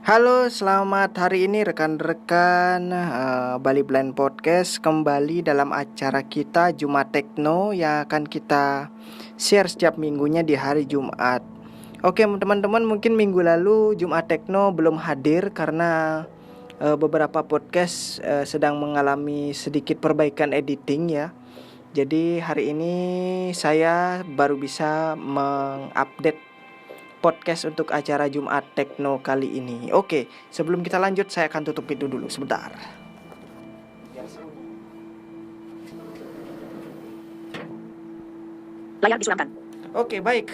Halo, selamat hari ini rekan-rekan Bali Blind Podcast kembali dalam acara kita Jumat Tekno yang akan kita share setiap minggunya di hari Jumat. Oke teman-teman, mungkin minggu lalu Jumat Tekno belum hadir karena beberapa podcast sedang mengalami sedikit perbaikan editing ya. Jadi hari ini saya baru bisa mengupdate podcast untuk acara Jumat Tekno kali ini. Oke, sebelum kita lanjut saya akan tutup itu dulu sebentar. Layar disulamkan. Oke, baik.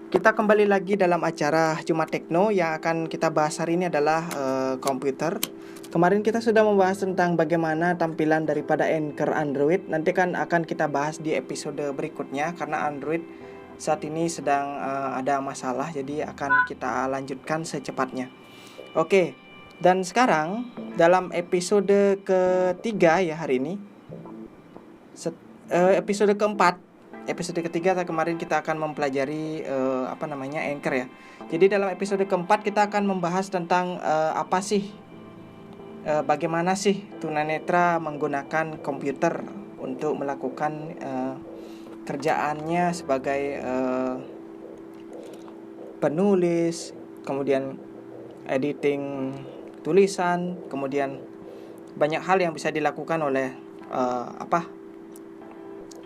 Kita kembali lagi dalam acara Jumat Tekno. Yang akan kita bahas hari ini adalah komputer. Kemarin kita sudah membahas tentang bagaimana tampilan daripada Anchor Android. Nanti kan akan kita bahas di episode berikutnya karena Android saat ini sedang ada masalah, jadi akan kita lanjutkan secepatnya. Oke, dan sekarang dalam episode ketiga ya hari ini, episode keempat, episode ketiga kemarin kita akan mempelajari Anchor ya. Jadi dalam episode keempat kita akan membahas tentang bagaimana sih tunanetra menggunakan komputer untuk melakukan kerjaannya sebagai penulis, kemudian editing tulisan, kemudian banyak hal yang bisa dilakukan oleh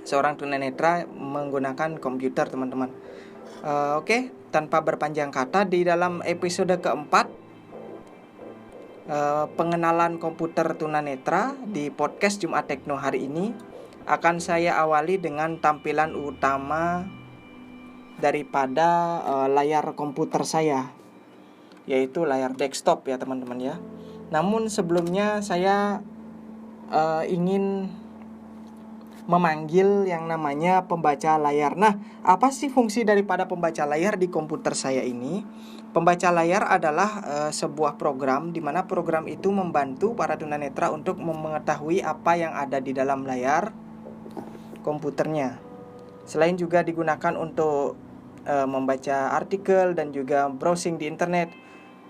seorang tunanetra menggunakan komputer, teman-teman. Oke, tanpa berpanjang kata, di dalam episode keempat pengenalan komputer tunanetra di podcast Jumat Tekno hari ini akan saya awali dengan tampilan utama daripada layar komputer saya, yaitu layar desktop ya teman-teman ya. Namun sebelumnya saya ingin memanggil yang namanya pembaca layar. Nah, apa sih fungsi daripada pembaca layar di komputer saya ini? Pembaca layar adalah sebuah program di mana program itu membantu para tunanetra untuk mengetahui apa yang ada di dalam layar komputernya. Selain juga digunakan untuk membaca artikel dan juga browsing di internet,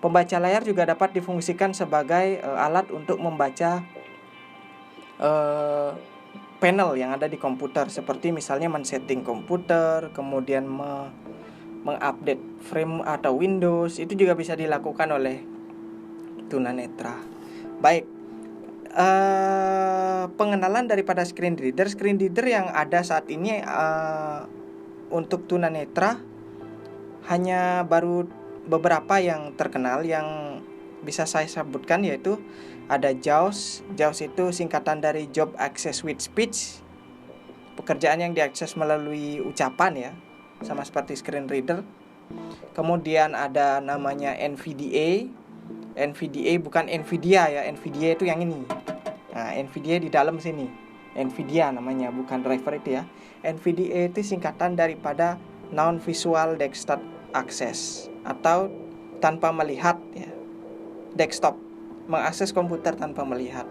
pembaca layar juga dapat difungsikan sebagai alat untuk membaca panel yang ada di komputer, seperti misalnya men-setting komputer, kemudian mengupdate frame atau Windows. Itu juga bisa dilakukan oleh tunanetra. Baik, pengenalan daripada screen reader yang ada saat ini untuk tunanetra hanya baru beberapa yang terkenal yang bisa saya sebutkan, yaitu ada JAWS. JAWS itu singkatan dari Job Access with Speech, pekerjaan yang diakses melalui ucapan ya, sama seperti screen reader. Kemudian ada namanya NVDA. NVDA bukan Nvidia ya, Nvidia itu yang ini. Nah, Nvidia di dalam sini, Nvidia namanya, bukan driver itu ya. NVDA itu singkatan daripada Non Visual Desktop Access, atau tanpa melihat ya, desktop, mengakses komputer tanpa melihat.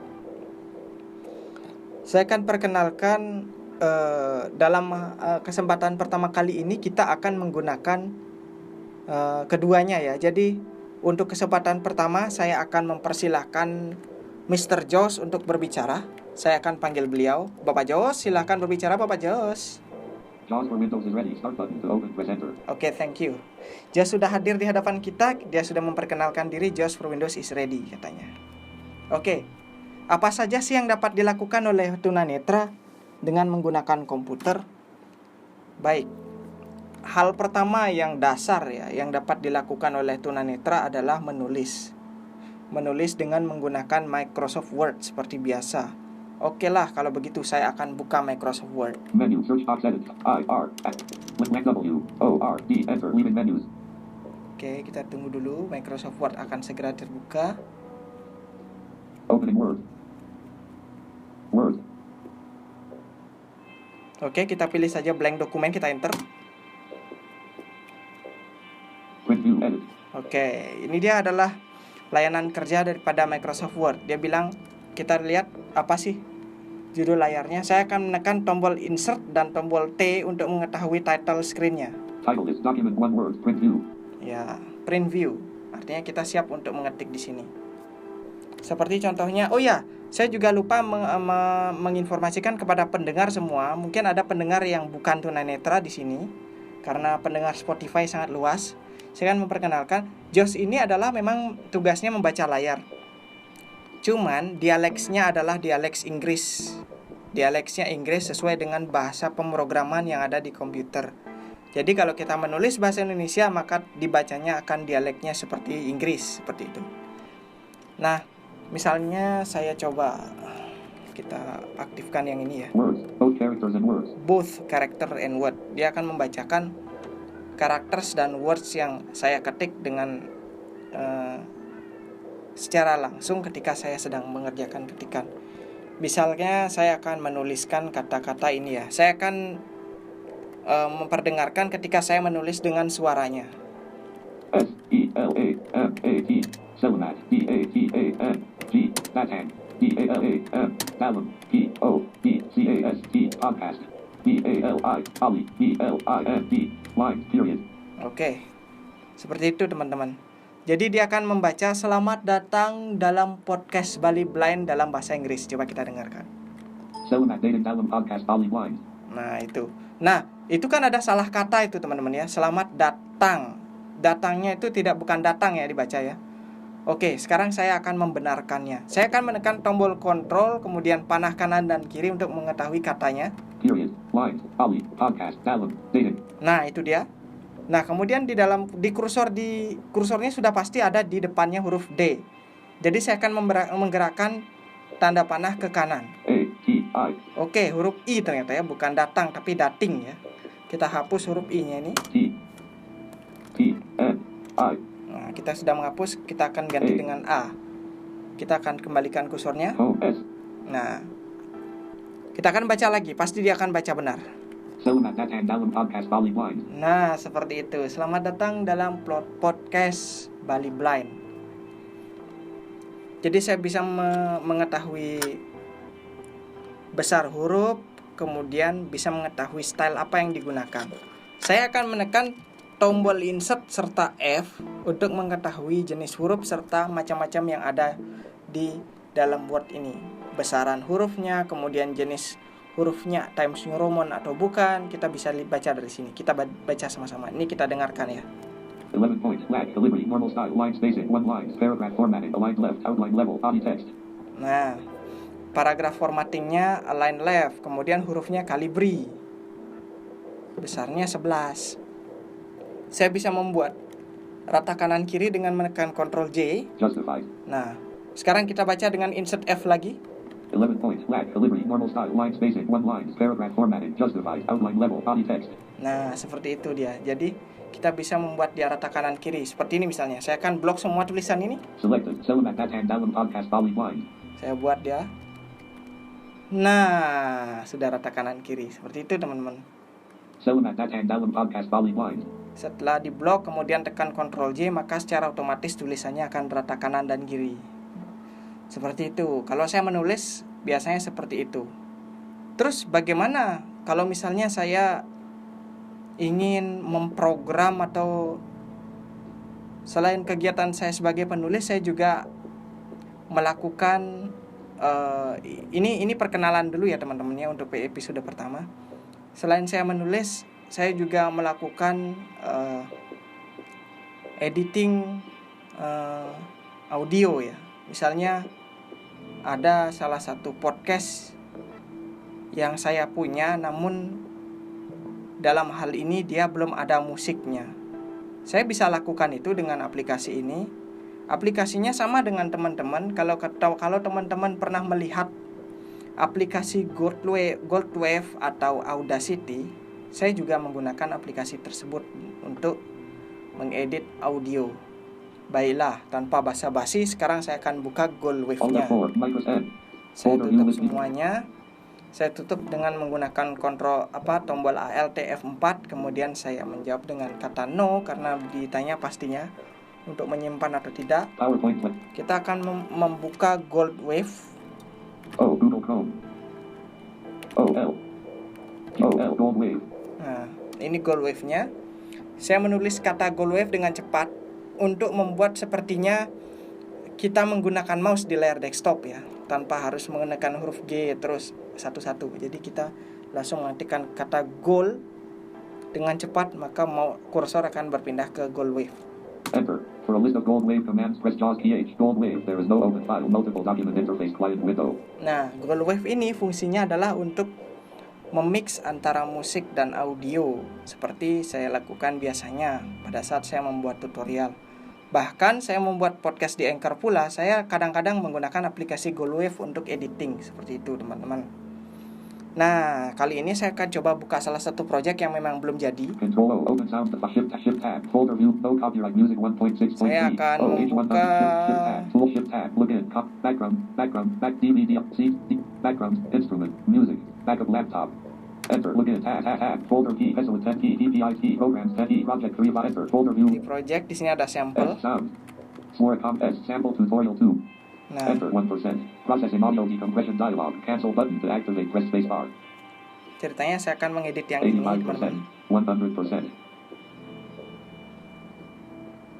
Saya akan perkenalkan dalam kesempatan pertama kali ini kita akan menggunakan keduanya ya. Jadi untuk kesempatan pertama saya akan mempersilahkan Mr. Jos untuk berbicara. Saya akan panggil beliau. Bapak Jos, silahkan berbicara Bapak Jos. JAWS for Windows is ready. Start button to open. Press enter. Oke, thank you. Jos sudah hadir di hadapan kita. Dia sudah memperkenalkan diri. JAWS for Windows is ready katanya. Oke, apa saja sih yang dapat dilakukan oleh tunanetra dengan menggunakan komputer? Baik, hal pertama yang dasar ya, yang dapat dilakukan oleh tunanetra adalah menulis. Menulis dengan menggunakan Microsoft Word seperti biasa. Oke lah, kalau begitu saya akan buka Microsoft Word. Menu search box edit. With W O R D enter leaving menus. Oke, kita tunggu dulu. Microsoft Word akan segera terbuka. Opening Word. Word. Oke, kita pilih saja blank dokumen, kita enter. Quick view edit. Oke, ini dia adalah layanan kerja daripada Microsoft Word. Dia bilang, kita lihat apa sih judul layarnya. Saya akan menekan tombol insert dan tombol T untuk mengetahui title screen-nya. Title is document one word print view. Ya, print view. Artinya kita siap untuk mengetik di sini. Seperti contohnya, oh ya, saya juga lupa menginformasikan kepada pendengar semua. Mungkin ada pendengar yang bukan tunanetra di sini, karena pendengar Spotify sangat luas. Saya akan memperkenalkan, JOS ini adalah memang tugasnya membaca layar. Cuman dialeksnya adalah dialeks Inggris. Dialeksnya Inggris sesuai dengan bahasa pemrograman yang ada di komputer. Jadi kalau kita menulis bahasa Indonesia, maka dibacanya akan dialeknya seperti Inggris, seperti itu. Nah, misalnya saya coba, kita aktifkan yang ini ya. Words, both characters and words. Both character and word. Dia akan membacakan characters dan words yang saya ketik dengan secara langsung ketika saya sedang mengerjakan ketikan. Misalnya saya akan menuliskan kata-kata ini ya. Saya akan memperdengarkan ketika saya menulis dengan suaranya. S-E-L-A-M-A-T, Selamat, D-A-T-A-N, G, Natan, D-A-L-A-M, Dalam, P-O-D-C-A-S-T, Podcast, B-A-L-I, Ali, B-L-I-N-D, Line, period. Oke, seperti itu teman-teman. Jadi dia akan membaca selamat datang dalam podcast Bali Blind dalam bahasa Inggris. Coba kita dengarkan. Selamat datang dalam podcast Bali Blind. Nah, itu kan ada salah kata itu teman-teman ya. Selamat datang. Datangnya itu bukan datang ya dibaca ya. Oke, sekarang saya akan membenarkannya. Saya akan menekan tombol kontrol, kemudian panah kanan dan kiri untuk mengetahui katanya. Period, line, Ali, podcast, dalam, dating. Nah, itu dia. Nah, kemudian di kursornya sudah pasti ada di depannya huruf D. Jadi saya akan menggerakkan tanda panah ke kanan. A-T-I. Oke, huruf I ternyata ya, bukan datang tapi dating ya. Kita hapus huruf I-nya ini. T-N-I. Nah, kita sudah menghapus, kita akan ganti dengan A. Kita akan kembalikan kursornya. O-S. Nah, kita akan baca lagi, pasti dia akan baca benar. Selamat datang dalam podcast Bali Blind. Nah, seperti itu. Selamat datang dalam podcast Bali Blind. Jadi saya bisa mengetahui besar huruf, kemudian bisa mengetahui style apa yang digunakan. Saya akan menekan tombol insert serta F untuk mengetahui jenis huruf serta macam-macam yang ada di dalam word ini. Besaran hurufnya, kemudian jenis hurufnya Times New Roman atau bukan, kita bisa baca dari sini. Kita baca sama-sama. Ini kita dengarkan ya. 11 points, lag, delivery, normal style, line spacing, one lines, paragraph formatting, aligned left, outline level, body text. Nah, paragraf formattingnya align left, kemudian hurufnya Calibri. Besarnya 11. Saya bisa membuat rata kanan kiri dengan menekan Ctrl J. Justified. Nah, sekarang kita baca dengan insert F lagi. 11 points, lag, delivery, normal style, line spacing, one lines, paragraph formatting, justified, outline level, body text. Nah, seperti itu dia. Jadi, kita bisa membuat dia rata kanan kiri. Seperti ini misalnya. Saya akan blok semua tulisan ini. Selected, Selamat datang dalam podcast Bali Blind. Saya buat dia. Nah, sudah rata kanan kiri. Seperti itu teman-teman. Selamat datang dalam podcast Bali Blind. Setelah diblok kemudian tekan Ctrl J, maka secara otomatis tulisannya akan rata kanan dan kiri. Seperti itu. Kalau saya menulis biasanya seperti itu. Terus bagaimana kalau misalnya saya ingin memprogram atau selain kegiatan saya sebagai penulis, saya juga melakukan ini perkenalan dulu ya teman-teman ya untuk episode pertama. Selain saya menulis, saya juga melakukan editing audio ya. Misalnya ada salah satu podcast yang saya punya, namun dalam hal ini dia belum ada musiknya. Saya bisa lakukan itu dengan aplikasi ini. Aplikasinya sama dengan teman-teman. Kalau teman-teman pernah melihat aplikasi Goldwave atau Audacity, saya juga menggunakan aplikasi tersebut untuk mengedit audio. Baiklah, tanpa basa-basi, sekarang saya akan buka Goldwave-nya. Saya tutup semuanya. Saya tutup dengan menggunakan tombol Alt F4. Kemudian saya menjawab dengan kata no karena ditanya pastinya untuk menyimpan atau tidak. Kita akan membuka Goldwave. Google Chrome. Goldwave. Nah, ini Goldwave-nya. Saya menulis kata Goldwave dengan cepat. untuk membuat sepertinya kita menggunakan mouse di layar desktop ya, tanpa harus menggunakan huruf G terus satu-satu. Jadi kita langsung mengetikkan kata goal dengan cepat, maka kursor akan berpindah ke goal wave. Enter. For a list of gold wave commands, press JAWS key H. Gold wave. There is no open file. Multiple document interface client window. Nah, goal wave ini fungsinya adalah untuk memix antara musik dan audio, seperti saya lakukan biasanya pada saat saya membuat tutorial. Bahkan saya membuat podcast di Anchor pula, saya kadang-kadang menggunakan aplikasi Goldwave untuk editing, seperti itu teman-teman. Nah, kali ini saya akan coba buka salah satu project yang memang belum jadi. Control O, open sound, shift tab, folder view, no copyright music 1.6.3. Saya akan membuka shift tab, tool shift tab, look in, background, back DVD, C, background, instrument, music, backup laptop. Enter, look in, tab, folder key, Pencil 10 key, DPI key, programs 10 key, project 3, enter, folder view. Di project di sini ada sampel. Sound. Smoricom S, sample tutorial 2. Nah, Enter 1%. Processing audio decompression dialog. Cancel button to activate. Press space bar. ceritanya saya akan mengedit yang ini, 85%. teman-teman. 100%.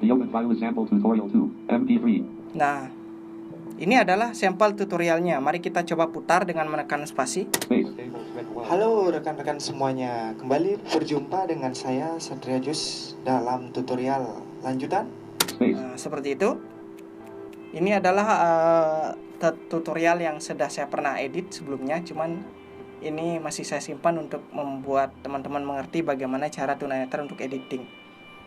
The open file is sample tutorial 2. MP3. Nah, ini adalah sampel tutorialnya. Mari kita coba putar dengan menekan spasi. Space. Halo rekan-rekan semuanya, kembali berjumpa dengan saya Satria Jus dalam tutorial lanjutan. Space. Seperti itu. Ini adalah tutorial yang sudah saya pernah edit sebelumnya, cuman ini masih saya simpan untuk membuat teman-teman mengerti bagaimana cara tunanetra untuk editing.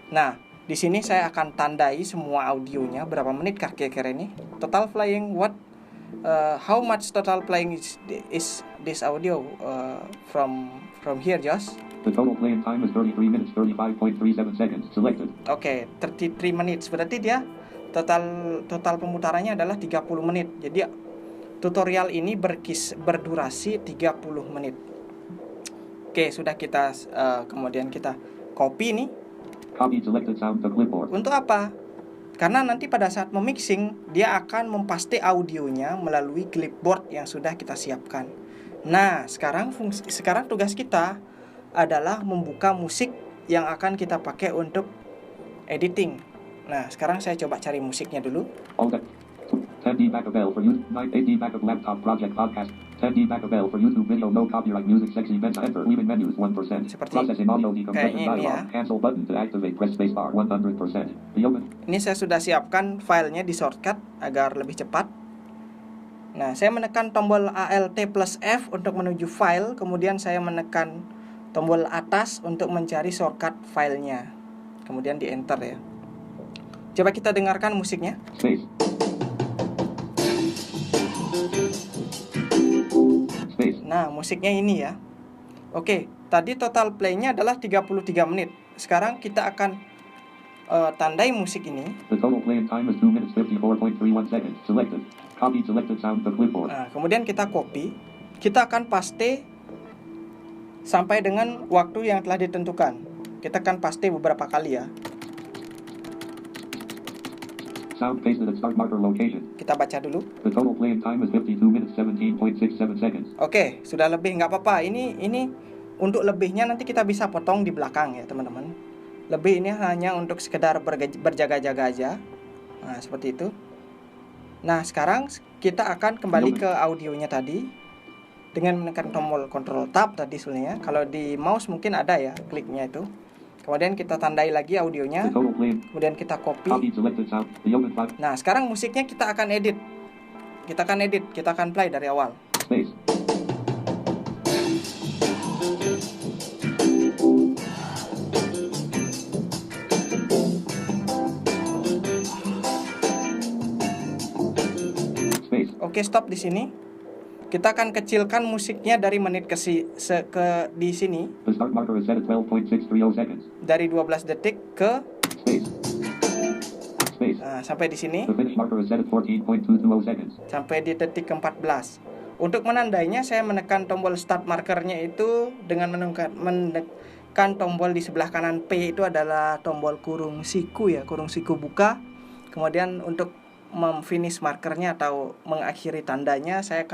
Nah, di sini saya akan tandai semua audionya, berapa menit kira-kira ini. Total playing how much total playing is this audio from here, Josh? The total playing time is 33 minutes 35.37 seconds. Selected. Oke, 33 minutes. Berarti dia total pemutarannya adalah 30 menit. Jadi tutorial ini berdurasi 30 menit. Oke, sudah kita kemudian kita copy nih. Copy selected sound to clipboard. Untuk apa? Karena nanti pada saat memixing dia akan mempaste audionya melalui clipboard yang sudah kita siapkan. Nah, sekarang tugas kita adalah membuka musik yang akan kita pakai untuk editing. Nah, sekarang saya coba cari musiknya dulu. All that. 10D backup L for you. 8D backup laptop project podcast. 10D backup L for YouTube video. No copyright music. Sexy events. Enter. Leaving menus 1%. Seperti Processing audio decompression kayaknya ini dialog. ya. Cancel button to activate. Press space bar 100%. The open. Ini saya sudah siapkan filenya di shortcut agar lebih cepat. Nah, saya menekan tombol Alt plus F untuk menuju file. Kemudian saya menekan tombol atas untuk mencari shortcut filenya. Kemudian di enter ya. Coba kita dengarkan musiknya. Space. Space. Nah, musiknya ini ya. Oke, tadi total playnya adalah 33 menit. Sekarang kita akan tandai musik ini. The total playing time is 2 minutes 54.31 seconds. Selected. Copy selected sound to clipboard. Nah, kemudian kita copy. Kita akan paste sampai dengan waktu yang telah ditentukan. Kita akan paste beberapa kali ya. Sound pasted at start marker location. Kita baca dulu. The total playing time is 52 minutes 17.67 seconds. Oke, sudah lebih, nggak apa-apa. Ini untuk lebihnya nanti kita bisa potong di belakang ya teman-teman. Lebih ini hanya untuk sekedar berjaga-jaga aja. Nah, seperti itu. Nah, sekarang kita akan kembali ke audionya tadi dengan menekan tombol Ctrl Tab tadi sebenarnya. Kalau di mouse mungkin ada ya kliknya itu. Kemudian kita tandai lagi audionya. The total playing. Kemudian kita Copy copy. selected sound. The open file. Nah, sekarang musiknya kita akan edit. Kita akan play dari awal. Space. Space. Oke, stop di sini. Kita akan kecilkan musiknya dari menit ke di sini The start marker is set at 12.630 seconds. dari 12 detik ke Space. Space. sampai di sini The finish marker is set at 14.220 seconds. sampai di detik ke-14. Untuk menandainya saya menekan tombol start markernya itu dengan menekan tombol di sebelah kanan P, itu adalah tombol kurung siku ya, kurung siku buka. Kemudian untuk memfinish markernya atau mengakhiri tandanya saya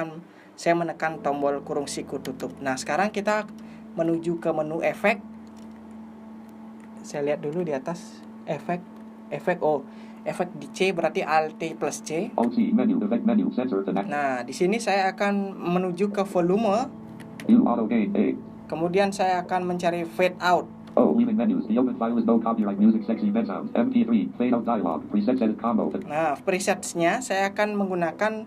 menekan tombol kurung siku tutup. Nah, sekarang kita menuju ke menu efek. Saya lihat dulu di atas efek. efek di C berarti Alt plus C. Alt C menu, effect menu, sensor to next. Nah, di sini saya akan menuju ke volume. U auto gain A. Kemudian saya akan mencari fade out. Oh, leaving menus. The open file is no copyright music sexy bed sounds. MP3 fade out dialog. Presets edit combo. Nah, presetsnya saya akan menggunakan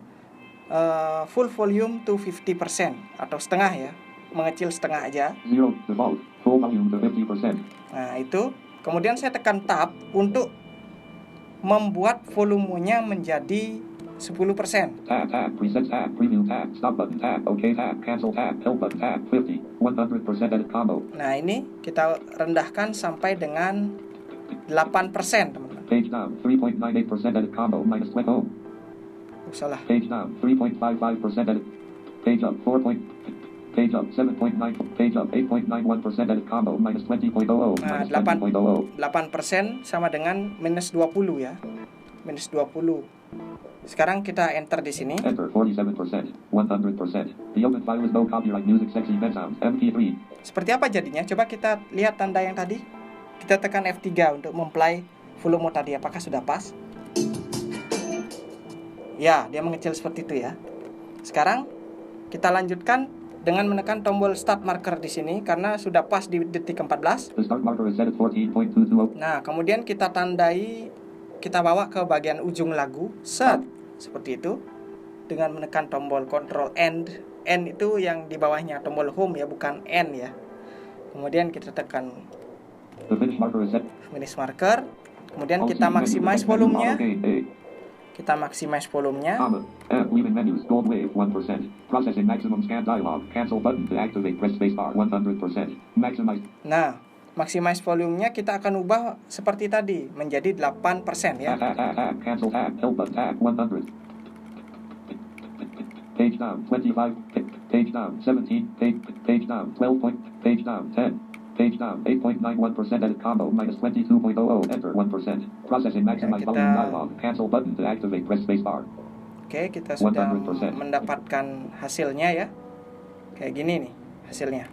full volume to 50% atau setengah ya, mengecil setengah aja. 0 default. Full volume to 50%. Nah, itu. Kemudian saya tekan tab untuk membuat volumenya menjadi 10%. Tab, presets tab, preview tab, stop button tab, OK tab, cancel tab, help button tab, 50, 100% edit combo. Nah, ini kita rendahkan sampai dengan 8%, teman-teman. Page down, 3.98% edit combo, minus 20. Oh. Salah. Page down, 3.55% edit. Page up, 4. Page up, 7.9. Page up, 8.91% edit combo, minus 20.00. Nah, Minus 20.00. 8% sama dengan minus 20 ya. Minus 20. Sekarang kita enter di sini. Enter 47%, 100%. The open file is no copyright music sexy bed sounds. MP3. Seperti apa jadinya? Coba kita lihat tanda yang tadi. Kita tekan F3 untuk memplay volume tadi. Apakah sudah pas? Ya, dia mengecil seperti itu ya. Sekarang kita lanjutkan dengan menekan tombol start marker di sini karena sudah pas di detik 14. The start marker is set at 14.220. Nah, kemudian kita tandai, kita bawa ke bagian ujung lagu, set, seperti itu, dengan menekan tombol Ctrl N. N itu yang di bawahnya tombol home ya, bukan N ya. Kemudian kita tekan The finish marker is set. finish marker. Kemudian Alt kita C menu, maximize effect menu, volumenya. auto gain A. Kita maximize volumenya. Comma. F. Leaving menus. Gold wave 1%. Processing maximum scan dialog. Cancel button to activate. Press spacebar 100%. Maximize. Nah, maximize volumenya kita akan ubah seperti tadi menjadi 8% ya. Tab. Cancel tab. Help button tab 100. Page down 25. Page down 17. Page down 12. Page down 10. Page down 8.91% edit combo minus 22.00. Enter 1%. Processing maximize Ya, volume dialog. Cancel button to activate. Press spacebar. Oke, kita sudah 100%. mendapatkan hasilnya ya. Kayak gini nih hasilnya.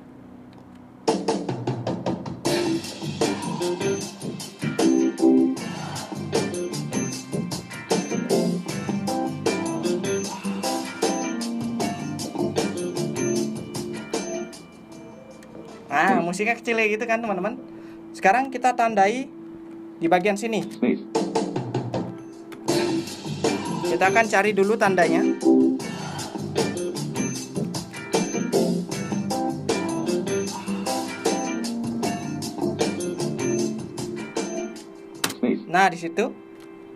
Nah, musiknya kecil kayak gitu kan teman-teman. Sekarang kita tandai di bagian sini. Space. Kita akan cari dulu tandanya. Space. Nah, di situ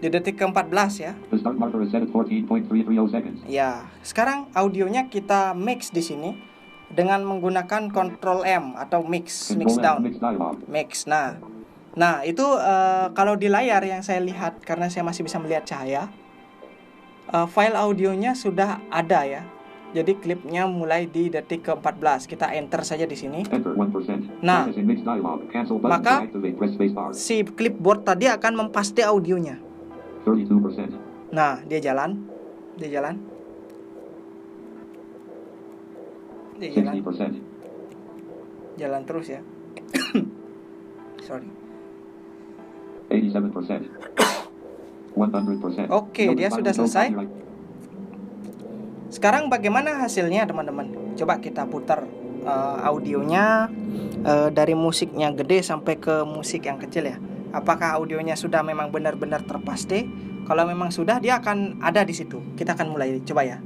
di detik ke-14 ya. The start marker is set at 14.330 seconds. Ya, sekarang audionya kita mix di sini dengan menggunakan Ctrl M atau mix Control down. F. Mix dialog. Mix. Nah, itu kalau di layar yang saya lihat karena saya masih bisa melihat cahaya, file audionya sudah ada ya. Jadi klipnya mulai di detik ke-14. Kita enter saja di sini. Enter 1%. Nah, Processing mix dialog. Cancel button maka to activate. Press spacebar. si clipboard tadi akan mempaste audionya. 32%. Nah, dia jalan. Dia jalan. 60%. Jalan terus ya. Sorry. 87%. 100%. Oke, dia sudah selesai. Sekarang bagaimana hasilnya teman-teman? Coba kita putar audionya dari musiknya gede sampai ke musik yang kecil ya. Apakah audionya sudah memang benar-benar terpaste? Kalau memang sudah, dia akan ada di situ. Kita akan mulai, coba ya.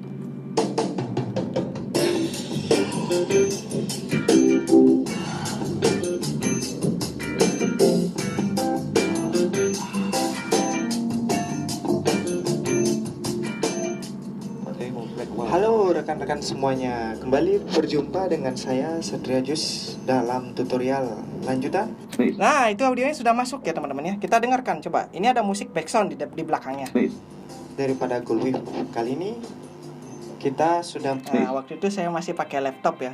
Halo rekan-rekan semuanya, kembali berjumpa dengan saya Satria Jus dalam tutorial lanjutan. Space. Nah, itu audionya sudah masuk ya teman-teman ya. Kita dengarkan coba. Ini ada musik background di belakangnya. Space. Daripada Gold Wave kali ini kita sudah waktu itu saya masih pakai laptop ya.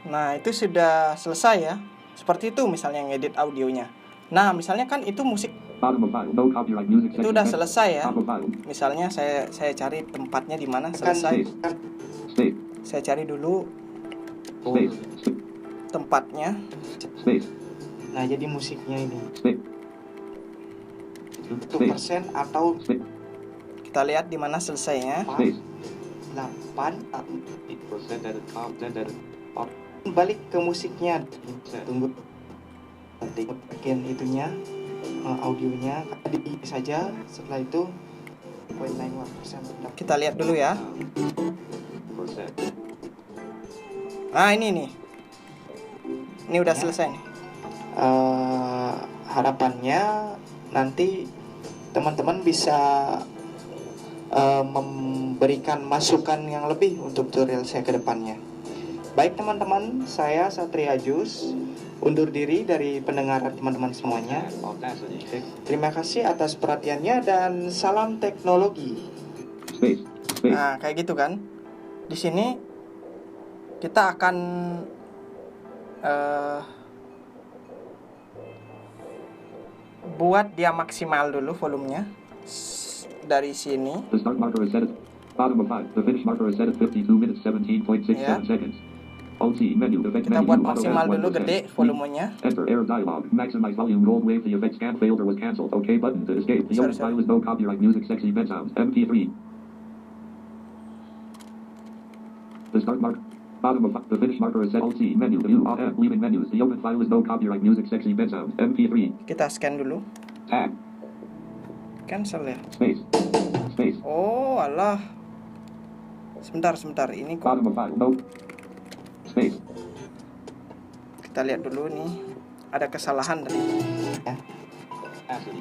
Nah, itu sudah selesai ya. Seperti itu misalnya ngedit audionya. Nah, misalnya kan itu musik Bottom of file. No copyright music itu section. udah selesai ya. Top of file. Misalnya saya cari tempatnya di mana selesai. Space. Saya cari dulu Space. tempatnya. Space. Nah, jadi musiknya ini. Space. 1% atau Space. kita lihat di mana selesainya. Space. 8. 8% edit content edit. Balik ke musiknya. Tunggu nanti bagian itunya, audionya di saja. Setelah itu 0.91%. Kita lihat dulu ya. Percent. Nah ini nih, ini udah selesai nih. Harapannya nanti teman-teman bisa memberikan masukan yang lebih untuk tutorial saya ke depannya. Baik teman-teman, saya Satria Jus undur diri dari pendengaran teman-teman semuanya. Audacity kick. Terima kasih atas perhatiannya dan salam teknologi. Space. Space. Nah, kayak gitu kan. Di sini kita akan buat dia maksimal dulu volumenya. Dari sini. The start marker is set at bottom of 5. The finish marker is set at 52 minutes 17.67 Ya. seconds. Alt menu. Effect Kita menu. buat Auto maksimal has dulu 1%. gede volumenya. Enter error dialog. Maximize volume. Gold wave. The effect scan failed or was cancelled. OK button to escape. The Sorry, open file is no copyright music. Sexy bed sounds. MP3. The start mark. Bottom of the finish marker is set. Alt menu. View off F. Leaving menus. The open file is no copyright music. Sexy bed sounds. MP3. Kita scan dulu. Tab. Cancel ya. Space. Space. Oh, alah. Sebentar. Ini kok Bottom of 5. No. Space. kita lihat dulu nih. Ada kesalahan tadi. Audacity.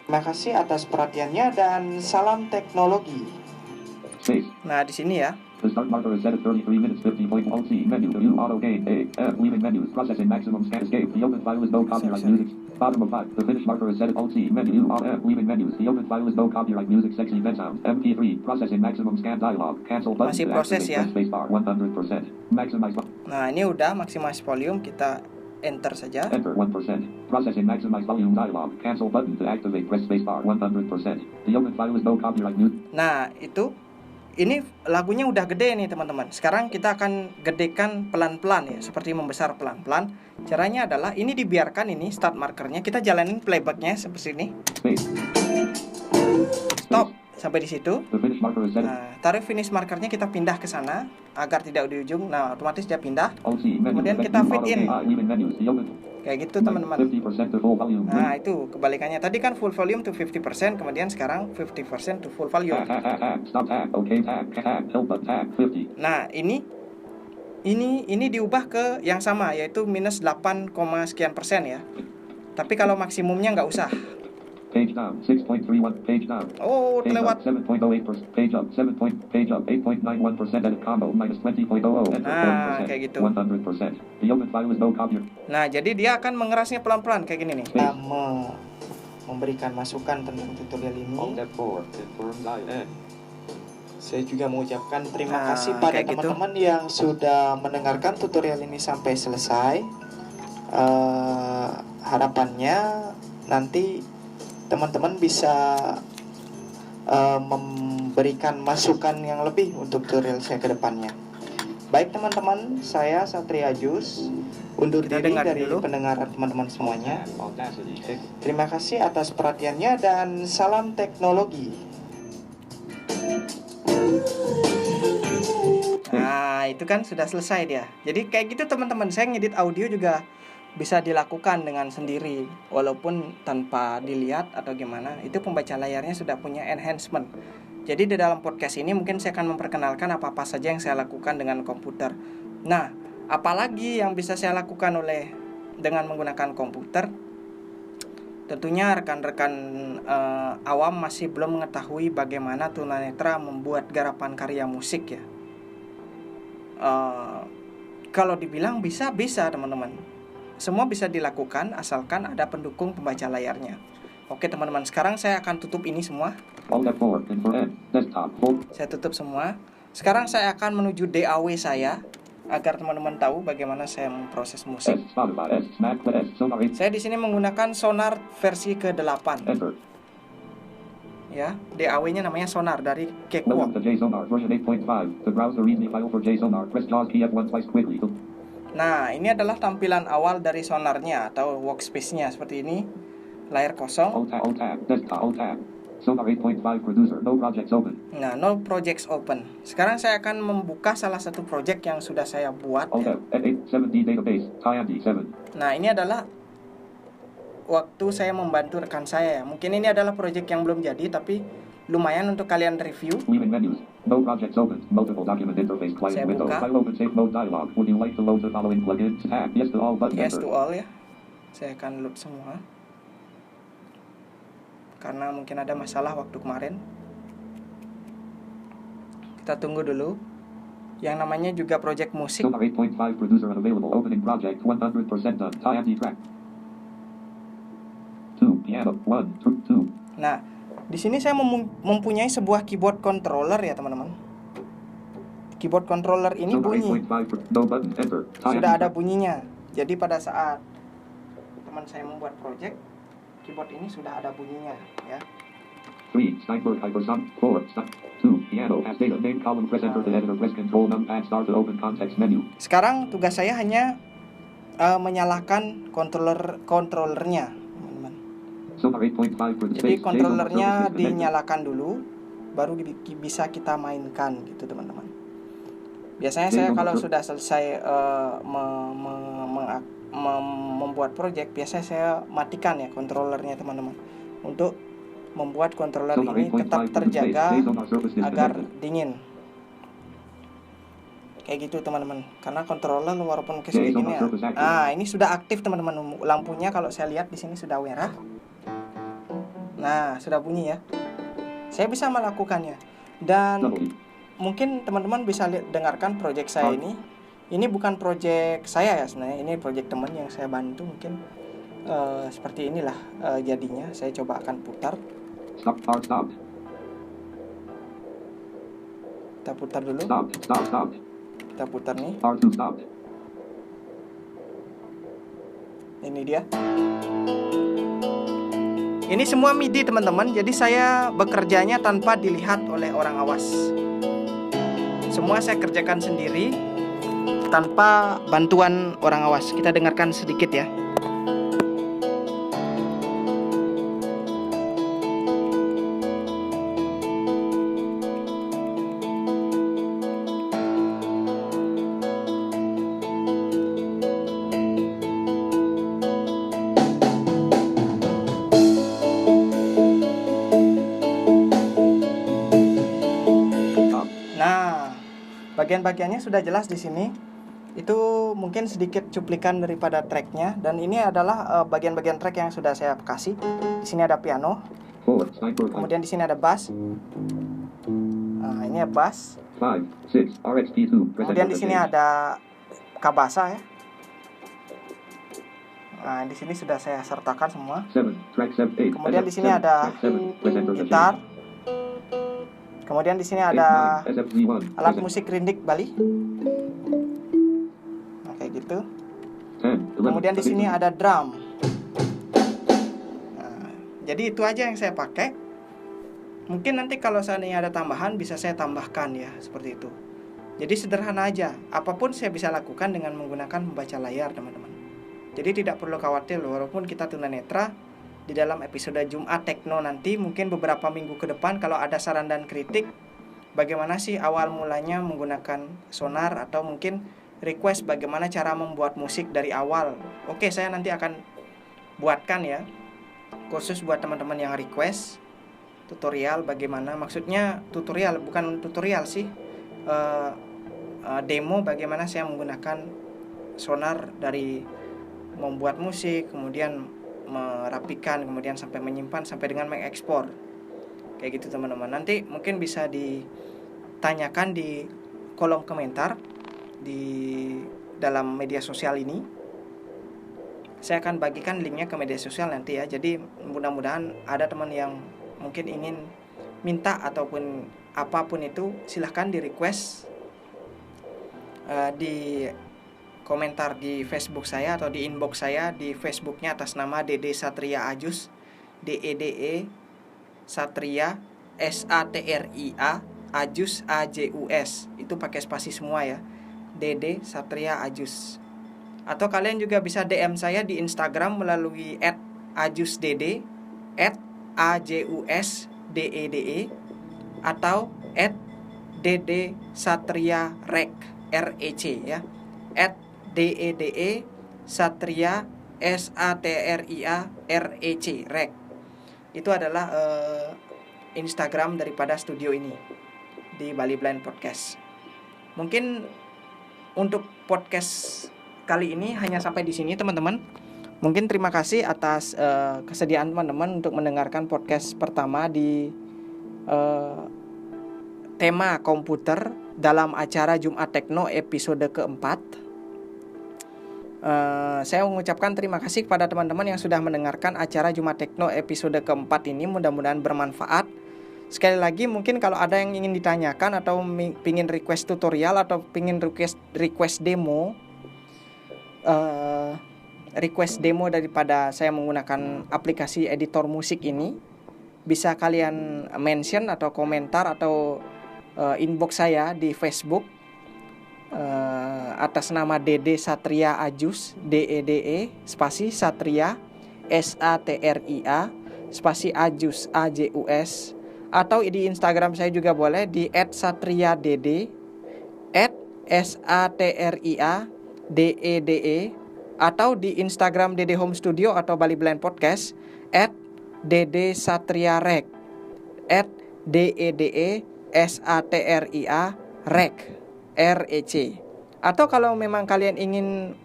Terima kasih atas perhatiannya dan salam teknologi. Space. Nah, di sini ya. The start marker is set at 33 minutes 50. Alt menu. View auto gain. A. F. Leaving menus. Processing maximum scan escape. The open file is no copyright Sorry. music. Bottom of 5. The finish marker is set at Alt menu. View F. Leaving menus. The open file is no copyright music. Sexy bed sounds. MP3. Processing maximum scan dialog. Cancel button. Masih to proses activate. ya. Press spacebar 100%. Maximize. Nah, ini udah maximize volume, kita enter saja. Enter 1%. Processing maximize volume dialog. Cancel button to activate. Press spacebar 100%. The open file is no copyright music. Nah, itu ini lagunya udah gede nih teman-teman. Sekarang kita akan gedekan pelan-pelan ya, seperti membesar pelan-pelan. Caranya adalah ini dibiarkan, ini start markernya, kita jalanin playbacknya seperti ini. Space. Stop sampai di situ. The finish marker is set at Nah, taruh finish markernya, kita pindah ke sana agar tidak di ujung. Nah, otomatis dia pindah. Alt menu. Kemudian Effect kita view fit auto in. gain. Leaving menus. The open. Kayak gitu teman-teman. 50% to full volume. Nah, itu kebalikannya. Tadi kan full volume to 50%, kemudian sekarang 50% to full volume. Stop tag. OK tag. Tag. Help button tag. 50. Nah, ini diubah ke yang sama, yaitu minus 8, sekian persen ya. Tapi kalau maksimumnya nggak usah. Page down 6.31. Page down. Oh, Page up terlewat. 7.08%. Page up 7. Page up 8.91%. Edit combo minus 20.00. Enter Nah, 40%. kayak gitu. 100%. The open file is no copyright. Nah, jadi dia akan mengerasnya pelan-pelan kayak gini nih. Kita Memberikan masukan tentang tutorial ini. Step 4. Confirm IN. Saya juga mengucapkan terima Nah, kasih pada kayak gitu. teman-teman yang sudah mendengarkan tutorial ini sampai selesai. Harapannya nanti teman-teman bisa memberikan masukan yang lebih untuk tutorial saya ke depannya. Baik teman-teman, saya Satria Jus undur Kita diri dengar dari dulu. pendengaran teman-teman semuanya. Audacity kick. Terima kasih atas perhatiannya dan salam teknologi. Nah, itu kan sudah selesai dia. Jadi kayak gitu teman-teman, saya ngedit audio juga bisa dilakukan dengan sendiri walaupun tanpa dilihat atau gimana. Itu pembaca layarnya sudah punya enhancement. Jadi di dalam podcast ini mungkin saya akan memperkenalkan apa-apa saja yang saya lakukan dengan komputer. Nah, apalagi yang bisa saya lakukan dengan menggunakan komputer? Tentunya rekan-rekan awam masih belum mengetahui bagaimana tunanetra membuat garapan karya musik ya. Kalau dibilang bisa teman-teman. Semua bisa dilakukan asalkan ada pendukung pembaca layarnya. Oke teman-teman, sekarang saya akan tutup ini semua. Alt F4. Infrared. Desktop. Full. Saya tutup semua. Sekarang saya akan menuju DAW saya agar teman-teman tahu bagaimana saya memproses S. musik. Spotify. S. Smack. S. Sonar 8. Saya di sini menggunakan Sonar versi ke-8 Enter. ya. DAW-nya namanya Sonar dari Welcome Cakewalk. to JSONAR version 8.5. To browse the README file for JSONAR, press JAWS key F1 twice quickly. Nah, ini adalah tampilan awal dari sonarnya atau workspace-nya seperti ini. layar kosong. Alt tab. Desktop. Alt tab. Sonar 8.5 producer. No projects open. Nah, no projects open. Sekarang saya akan membuka salah satu project yang sudah saya buat Alt ya. tab. 7D database. Tyandi 7. Nah, ini adalah waktu saya membantu rekan saya ya. Mungkin ini adalah project yang belum jadi, tapi lumayan untuk kalian review. Leaving menus. No projects open. Multiple document interface client Saya window. buka. File open safe mode dialog. Would you like to load the following plugins? Tab. Yes to all button. Yes Enter. to all ya. Saya akan load semua. Karena mungkin ada masalah waktu kemarin. Kita tunggu dulu. Yang namanya juga project musik. Sonar 8.5 producer unavailable. Opening project 100% done. Tyandi track. 2 piano 1 2. Nah, di sini saya mempunyai sebuah keyboard controller ya teman-teman. Keyboard controller ini Sonar bunyi. 8.5 no button. Enter. Tyandi Sudah ada track. bunyinya. Jadi pada saat teman saya membuat project, keyboard ini sudah ada bunyinya ya. 3 Steinberg hypersonic 4 stop 2 piano has data name column press enter the editor press control numpad start to open context menu. Sekarang tugas saya hanya menyalakan controllernya, teman-teman. Sonar 8.5 for the Jadi space. controllernya dinyalakan dulu, baru bisa kita mainkan gitu teman-teman. Biasanya saya kalau sudah selesai membuat project, biasanya saya matikan ya controllernya teman-teman, untuk membuat controller ini tetap terjaga agar dingin. Kayak gitu teman-teman. Karena controller walaupun kayak gini ya. Nah, ini sudah aktif teman-teman. Lampunya kalau saya lihat di sini sudah merah. Nah, sudah bunyi ya. Saya bisa melakukannya. Dan mungkin teman-teman bisa dengarkan project saya ini. Ini bukan project saya ya sebenarnya. Ini project teman yang saya bantu mungkin. Seperti inilah jadinya. Saya coba akan putar. Stop. Kita putar dulu. Stop. Kita putar nih. R2 stop. Ini dia. Ini semua MIDI teman-teman. Jadi saya bekerjanya tanpa dilihat oleh orang awas. Semua saya kerjakan sendiri tanpa bantuan orang awas. Kita dengarkan sedikit ya. Bagian-bagiannya sudah jelas di sini. Itu mungkin sedikit cuplikan daripada tracknya. Dan ini adalah bagian-bagian track yang sudah saya kasih. Di sini ada piano. Kemudian di sini ada bass. Nah, ini ya bass. 5 6 RXT2. Kemudian di sini ada kabasa ya. Nah, di sini sudah saya sertakan semua. 7 track 7 8. Kemudian di sini ada gitar. Kemudian di sini ada alat musik rindik Bali. Nah, kayak gitu. Kemudian di sini ada drum. Nah, jadi itu aja yang saya pakai. Mungkin nanti kalau seandainya ada tambahan bisa saya tambahkan ya, seperti itu. Jadi sederhana aja. Apapun saya bisa lakukan dengan menggunakan membaca layar, teman-teman. Jadi tidak perlu khawatir walaupun kita tunanetra. Di dalam episode Jumat Tekno nanti mungkin beberapa minggu ke depan kalau ada saran dan kritik bagaimana sih awal mulanya menggunakan sonar atau mungkin request bagaimana cara membuat musik dari awal. Oke, saya nanti akan buatkan ya khusus buat teman-teman yang request tutorial bagaimana, maksudnya tutorial bukan tutorial sih, demo bagaimana saya menggunakan sonar dari membuat musik, kemudian merapikan, kemudian sampai menyimpan, sampai dengan mengekspor. Kayak gitu teman-teman. Nanti mungkin bisa ditanyakan di kolom komentar di dalam media sosial ini. Saya akan bagikan linknya ke media sosial nanti ya. Jadi mudah-mudahan ada teman yang mungkin ingin minta ataupun apapun itu, silahkan di request di komentar di Facebook saya atau di inbox saya di Facebooknya atas nama Dede Satria Ajus, DEDE Satria SATRIA Ajus AJUS, itu pakai spasi semua ya, Dede Satria Ajus. Atau kalian juga bisa DM saya di Instagram melalui @ajusdede @ajusdede atau @dede_satria_rec REC ya, @dede satria SATRIA REC. Itu adalah Instagram daripada studio ini di Bali Blind Podcast. Mungkin untuk podcast kali ini hanya sampai di sini teman-teman. Mungkin terima kasih atas kesediaan teman-teman untuk mendengarkan podcast pertama di tema komputer dalam acara Jumat Tekno episode keempat. Saya mengucapkan terima kasih kepada teman-teman yang sudah mendengarkan acara Jumat Tekno episode keempat ini. Mudah-mudahan bermanfaat. Sekali lagi mungkin kalau ada yang ingin ditanyakan atau pingin request tutorial atau pingin request demo, request demo daripada saya menggunakan aplikasi editor musik ini, bisa kalian mention atau komentar atau inbox saya di Facebook atas nama Dede Satria Ajus, DEDE spasi Satria SATRIA spasi Ajus AJUS, atau di Instagram saya juga boleh di @satriadede @SATRIADEDE, atau di Instagram Dede Home Studio atau Bali Blind Podcast @dede_satria_rec @dede_satria_rec REC. Atau kalau memang kalian ingin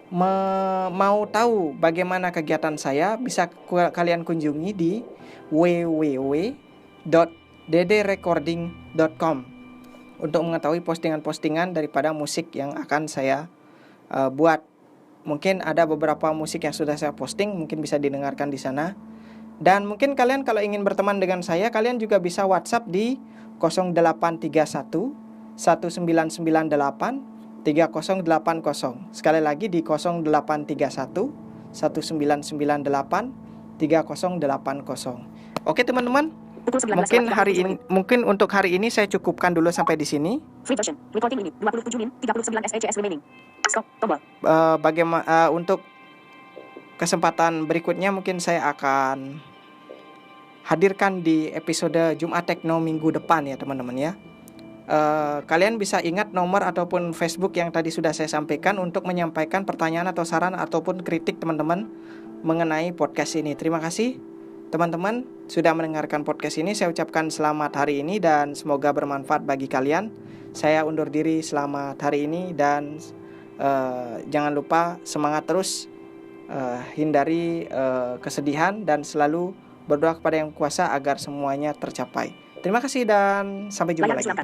mau tahu bagaimana kegiatan saya, bisa kalian kunjungi di www.dederecording.com untuk mengetahui postingan-postingan daripada musik yang akan saya buat. Mungkin ada beberapa musik yang sudah saya posting, mungkin bisa didengarkan di sana. Dan mungkin kalian kalau ingin berteman dengan saya, kalian juga bisa WhatsApp di 0831 1998 3080. Sekali lagi di 0831 1998 3080. Oke teman-teman, mungkin untuk hari ini saya cukupkan dulu sampai di sini. Free version. Recording limit 27 min 39 SHS remaining. Stop tombol. Bagaimana untuk kesempatan berikutnya mungkin saya akan hadirkan di episode Jumat Tekno minggu depan ya teman-teman ya. Kalian bisa ingat nomor ataupun Facebook yang tadi sudah saya sampaikan untuk menyampaikan pertanyaan atau saran ataupun kritik teman-teman mengenai podcast ini. Terima kasih teman-teman sudah mendengarkan podcast ini. Saya ucapkan selamat hari ini dan semoga bermanfaat bagi kalian. Saya undur diri selamat hari ini dan jangan lupa semangat terus, hindari kesedihan dan selalu berdoa kepada Yang Kuasa agar semuanya tercapai. Terima kasih dan sampai jumpa lagi.